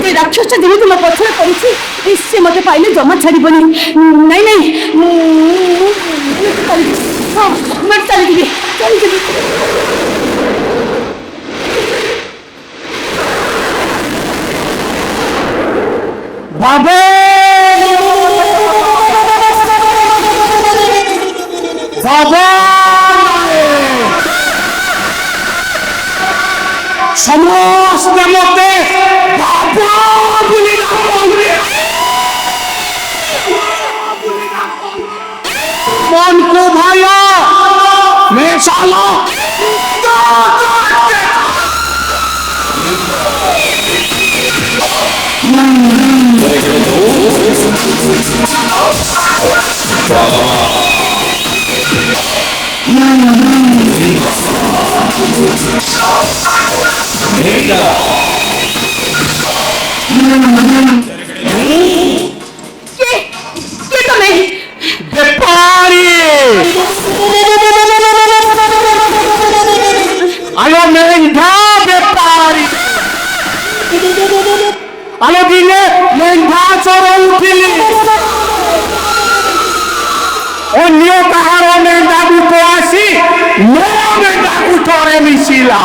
ସେ ରାକ୍ଷସଟା ଯେମିତି ମୋ ପଛରେ ପଡ଼ିଛି ସେ ମୋତେ ପାଇଲେ ଜମା ଛାଡ଼ିବନି। ନାଇଁ ନାଇଁ ହଁ ମୁଁ ଚାଲିଯିବି ଚାଲିଯିବି। বাবা বাবা সমস্ত মতে বাবা বলে মন কো ভাইয়া মেশালো আলো মেঘা ব্যাপারী আলো দিলে মেঘা চড়ে উঠিলি অন্য কাহার মেঘা দুটো আসি মেঘা উঠরে মিশিলা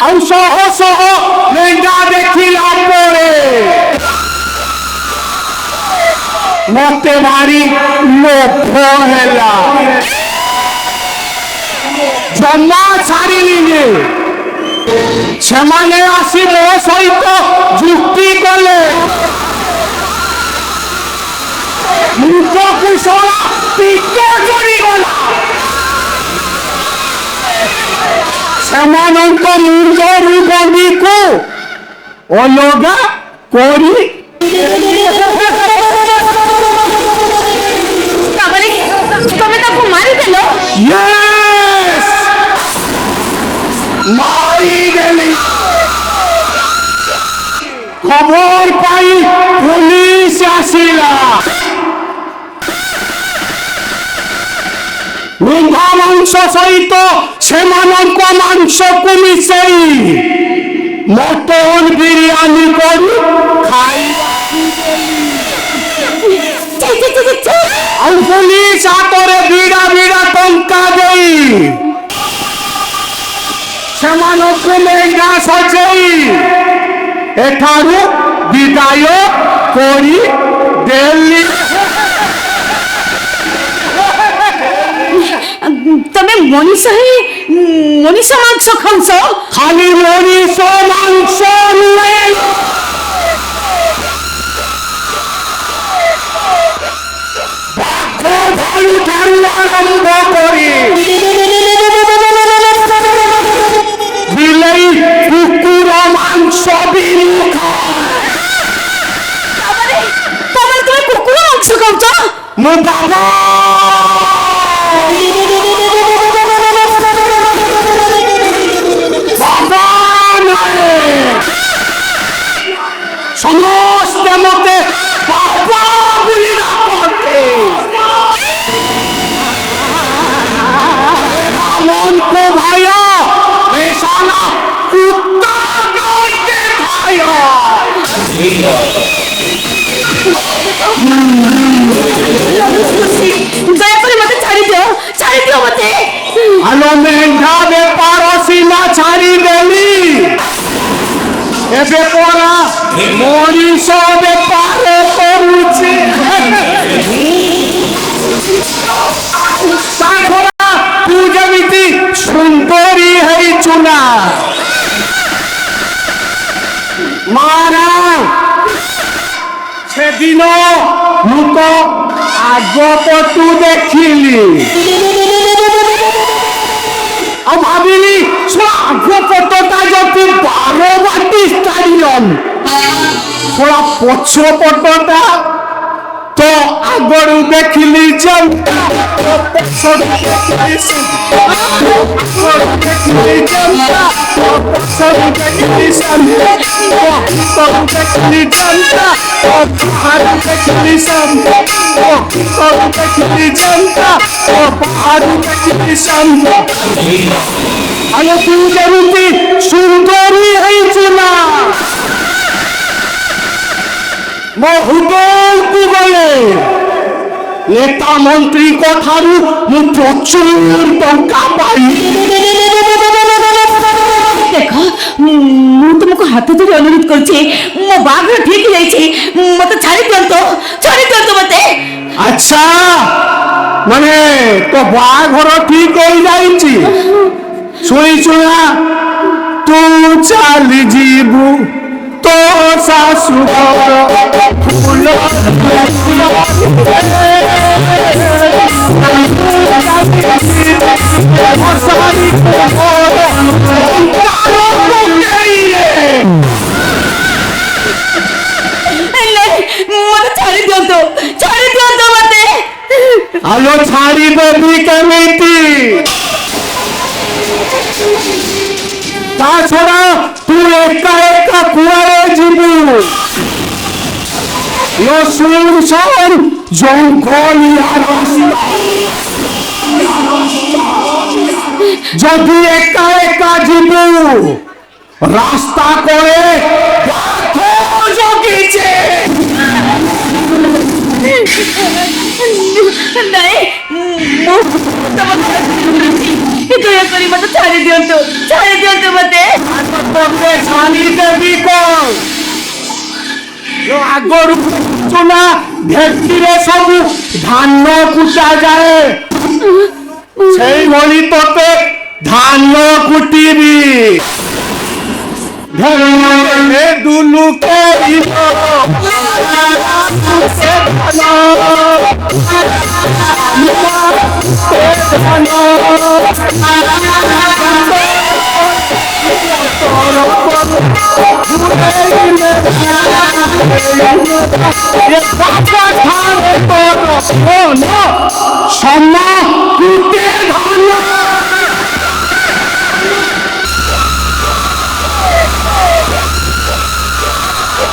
ଆଉ ଶହ ଶହ ମେଣ୍ଢା ଦେଖିଲା ପରେ ମତେ ଭାରି ଲୋଭ ହେଲା ଜମା ଛାଡ଼ିଲିନି। ସେମାନେ ଆସି ମୋ ସହିତ ଯୁକ୍ତି କଲେ ମୁଣ୍ଡ କୁଶଳ ଟିକେ କରିଗଲା। ସେମାନଙ୍କ ମୁଣ୍ଡରୁ ଗଣ୍ଡିକୁ ଅଲଗା କରି ତମେ ତାକୁ ମାରିଦେଲ? ମାରିଦେଲି। ଖବର ପାଇ ପୁଲିସ ଆସିଲା। ମେଣ୍ଢା ମାଂସ ସହିତ ସେମାନଙ୍କ ମାଂସକୁ ମିଶେଇ ମଟନ ବିରିୟାନୀ କରି ଖାଇବାକୁ ଦେଲି। ଆଉ ପୁଲିସ ହାତରେ ବିଡ଼ା ବିଡ଼ା ଟଙ୍କା ଦେଇ ସେମାନଙ୍କୁ ମେଣ୍ଢା ସଜେଇ ଏଠାରୁ ବିଦାୟ କରି ଦେଲି। ତମେ ମଣିଷ ମାଂସ ଖାଉଛ? ଖାଲି ମଣିଷ ମାଂସ ନୁହେଁ, ଭାଲୁ ଠାରୁ ଆରମ୍ଭ କରି ବିଲେଇ କୁକୁର ମାଂସ ବି ତମେ କୁକୁର ମାଂସ ଖାଉଛ? ମୋ ବାବା ସମସ୍ତେ ମତେ ବାବା ବୋଲି ଡାକନ୍ତି। ମनको ଭାଇଆ ବେସାଲା କୁତ୍ତା କହିତେ ଭାଇଆ। ଦୟାକରି ମତେ ଛାଡ଼ିଦିଅ ମତେ। ଆଲୋ ମେଣ୍ଢା ବେପାର ସୀମା ଛାଡ଼ିଦେଲି, ଏବେ ପରା ମଣିଷ ବେପାର କରୁଛି। ତୁ ଯେମିତି ସୁନ୍ଦରୀ ହେଇଛୁ ନା ମାରା, ସେଦିନ ମୁଁ ତ ଆଗ ପଟୁ ଦେଖିଲି ଆଉ ଭାବିଲି ଆଗ ପଟଟା ଯଦି ବାରବାଟୀ ଷ୍ଟାଡିୟମ, ଶଳା ପଛ ପଟଟା ତ ଆଗରୁ ଦେଖିଲି ଜନତା, ପଛରୁ ଦେଖିଲି ଜନତା, ପଛରୁ ଦେଖିଲି ଜନତା, ପଛରୁ ଦେଖିଲି ଜନତା, ପଛରୁ ଦେଖିଲି ଜନତା, ପଛରୁ ଦେଖିଲି ଜନତା, ପଛରୁ ଦେଖିଲି ଜନତା, ପଛରୁ ଦେଖିଲି ଜନତା। ଆଲୋ ତୁ ଯେମିତି ସୁନ୍ଦରୀ ହେଇଛୁ ନା ନେତା ମନ୍ତ୍ରୀଙ୍କ ଠାରୁ ମୁଁ ପ୍ରଚୁର ଟଙ୍କା ପାଇ। देख ମୁଁ ତୁମକୁ ହାତ ଧରି ଅନୁରୋଧ କରୁଛି, ମୋ ବାହାଘର ଠିକ ହେଇଯାଇଛି, ମତେ ଛାଡ଼ି ଦିଅନ୍ତୁ ମତେ। ଆଚ୍ଛା, ମାନେ ତୋ ବାହାଘର ଠିକ ହେଇଯାଇଛି? ଶୁଣି ଶୁଣା ତୁ ଚାଲି ଯିବୁ ତୋ ଶାଶୁ ଘର ଫୁଲ ମତେ ଛାଡ଼ି ଦିଅନ୍ତୁ ମତେ। ଆଲୋ ଛାଡ଼ିଦେବି କେମିତି? ତା ଛଡ଼ା ତୁ ଏକା ଏକା କୁଆଡ଼େ ଯିବୁ? ସୁନସାନ ଜଙ୍ଗଲିଆ ରାସ୍ତା, যদি একা একা ଯିବୁ রাস্তা করে জগিছে। ନାଇଁ ମୁଁ ଦୟାକରି ମତେ ଛାଡ଼ି ଦିଅନ୍ତୁ ମତେ। ତତେ ଛାଡ଼ିଦେବି କଣ? ଆଗରୁ ଚୁନା ଭେଟିରେ ସବୁ ଧାନ କୁଟା ଯାଏ, ସେଇଭଳି ତତେ ଧାନ କୁଟିବି। ଦୁଲୁକେ সমা কুটে ধান।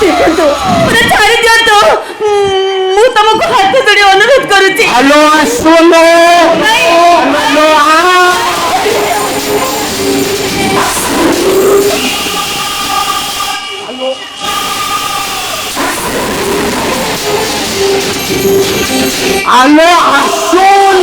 ଦେଖନ୍ତୁ ମତେ ଛାଡ଼ି ଦିଅନ୍ତୁ, ମୁଁ ତମକୁ ହାତ ଧରି ଅନୁରୋଧ କରୁଛି। ଆଲୋ ଆସୁନ, ଆଲୋ আলো আসুন।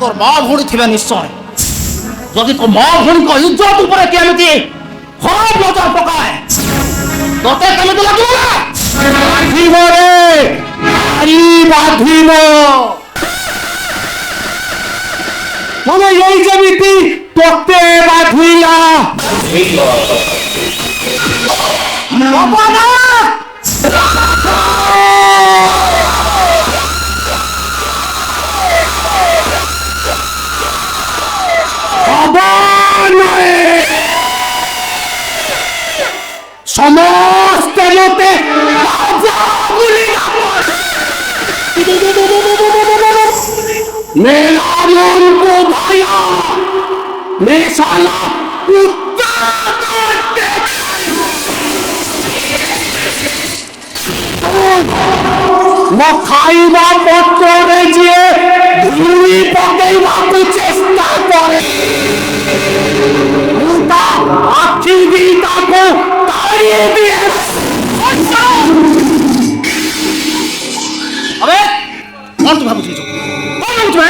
তোর মা ভুড়ি থিবে নিশ্চয়, যদি তো মা ভুড়ি ইজ্জত উপরে কেমিতি খরাপ নজর পকায় তোতে কেমিতি লাগিব না? বাঁধিব রে, আরি বাঁধিব। মানে এই যেমিতি তোতে বাঁধিলা হব না। সমস্ত মতে मेरा मन को भाया मैं साला कुत्ता काटते मैं खाइबा पत्रे जिए धूली पकेइबाकु चेष्टा करे मुंडा आखि दिटाको ताड़िए दिए। अबे कौन तू भाबुछु कौन भाबुछु रे?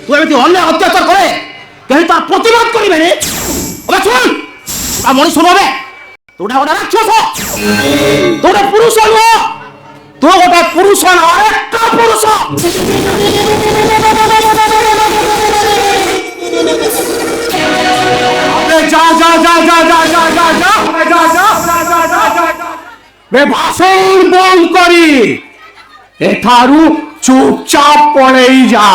तू एमिति अन्य अत्याचार करे केही तार प्रतिबाद करिबे रे? अबे सुन आ मणि सुनबे, तोडा ओडा राक्षस तोडा पुरुष नुह, ତୁ ଗୋଟେ ପୁରୁଷ ନା ଏକା ପୁରୁଷ। যা যা যা যা যা যা যা যা যা যা বে ভাষণ বন্ধ করি এঠারু চুপচাপ পড়েই যা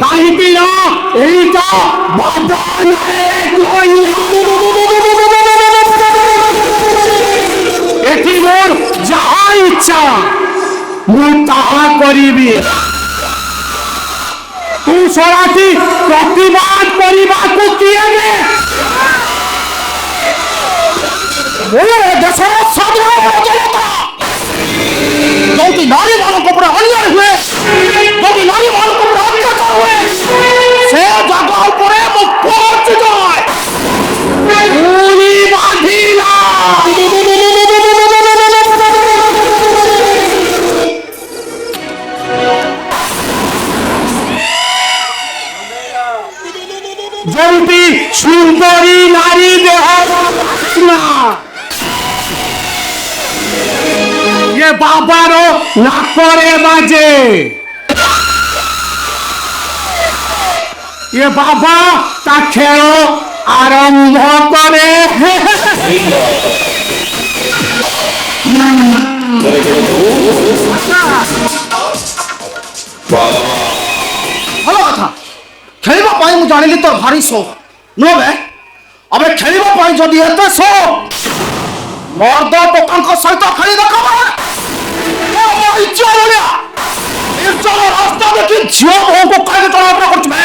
কাহিঁকি না এইটা বাবা এটি মোর যাহা ইচ্ছা ମୁଁ ତାହା କରିବି ତୁ ଶଳାଟି ପ୍ରତିବାଦ କରିବାକୁ କିଏ ନେ ମୋ ଦେଶର ସାଧାରଣ ଜନତା ଯୋଉଠି ନାରୀମାନଙ୍କ ଉପରେ ଅନ୍ୟାୟ ହୁଏ, ଯୋଉଠି ନାରୀମାନଙ୍କ ଉପରେ ଅତ୍ୟାଚାର ହୁଏ, ସେ ଜାଗା ଉପରେ ମୁଁ ପହଞ୍ଚି ଯାଏ। ଗୁଳି ବାନ୍ଧିଲା ଯୋଉଠି ସୁନ୍ଦରୀ ନାରୀ ଦେହ ନା ये बाबार नाकरे बाजे ये बाबा ता खेल आरंभ करे ଭଲ କଥା ଖେଳିବା ପାଇଁ ମୁଁ ଜାଣିଲି ତୋର ଭାରି ସୋକ ନୁହଁ ବେ ଏବେ ଖେଳିବା ପାଇଁ ଯଦି ଏତେ ସୋକ ମର୍ଦ ଟୋକାଙ୍କ ସହିତ ଖେଳି ଦେଖ ରାସ୍ତା ଦେଖି ଝିଅ ବୋହୂଙ୍କୁ କାହିଁକି ଟଣାଫଣା କରୁଛୁ ବେ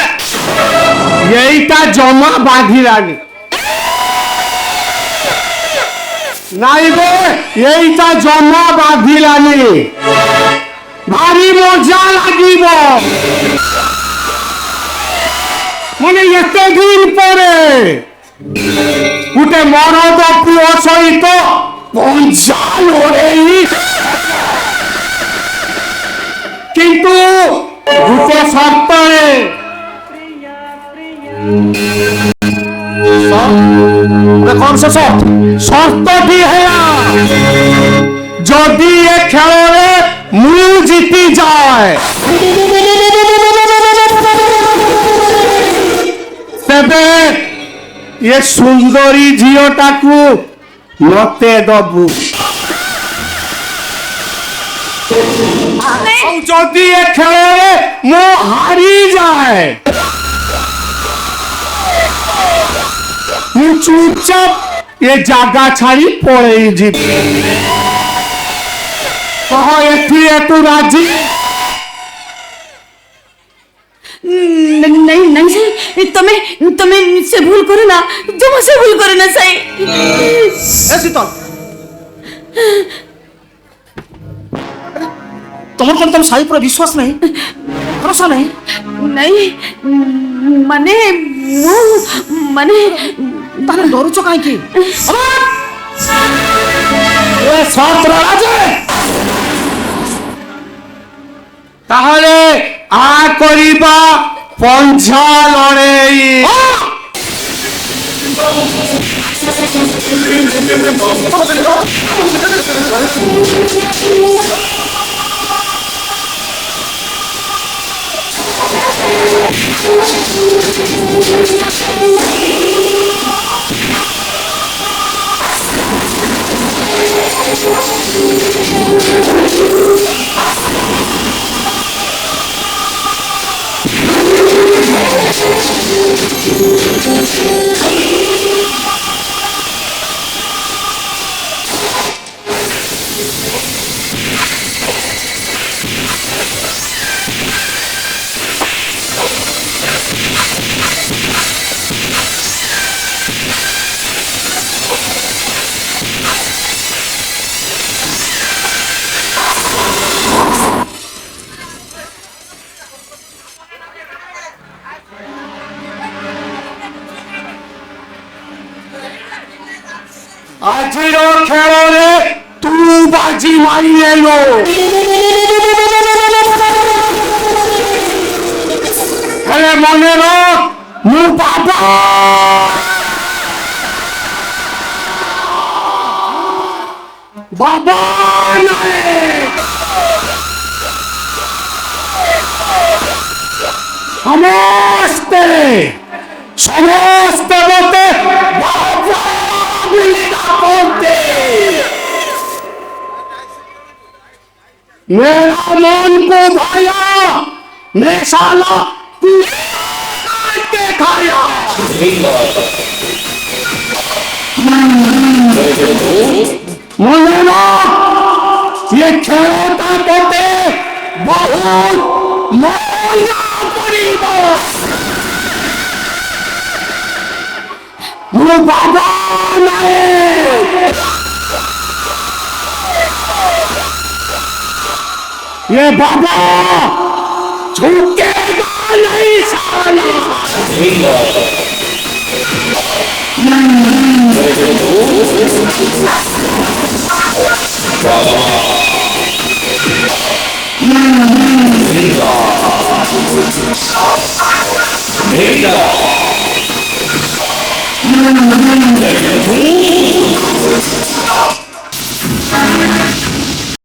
এইটা জমা বাঁধিলানি নাইবে এইটা জমা বাঁধিলানি ভারি মজা লাগিব মানে এতে দিন পরে গোটে মরদ পুଅ সহিত পঞ্চা লড়েই কিন্তু গোটে সর্তরে কম সে শর্ত শর্তটি হেয়া যদি এ খেলরে মু জিতি যায় তেবে এ সুন্দরী ঝিওটাকু মতে দবু ଆଉ ଯଦି ଏ ଖେଳରେ ମୁଁ ହାରିଯାଏ ମୁଁ ଚୁପଚାପ ଏ ଜାଗା ଛାଡି ପଳେଇ ଯିବି କହ ଏଥିରେ ତୁ ରାଜି नहीं नहीं साई तुम्हें तुम्हें से भूल करो ना तुम से भूल करो ना साई এ শীতল তোমার কোন তোর সাই পুরো বিশ্বাস নেই ভরসা নেই नहीं माने वो माने তাহলে ডরুছ কাইকি এ ছাত্র রাজে তাহলে আ করিবা পঞ্চা লড়েই আজির খেলরে তু বাজি মারি এলো হেলে মনে রাখ মু বাবা বাবা নায়েক সমস্তে সমস্তে বলতে বাবা বলে ডাকতে मेरा मन को भाया मैं साला तू के खाया मौलाना ये खेलता पोते बहुत मौला पड़ेगा वो बाबा नहीं ये बाबा झुकेगा नहीं साला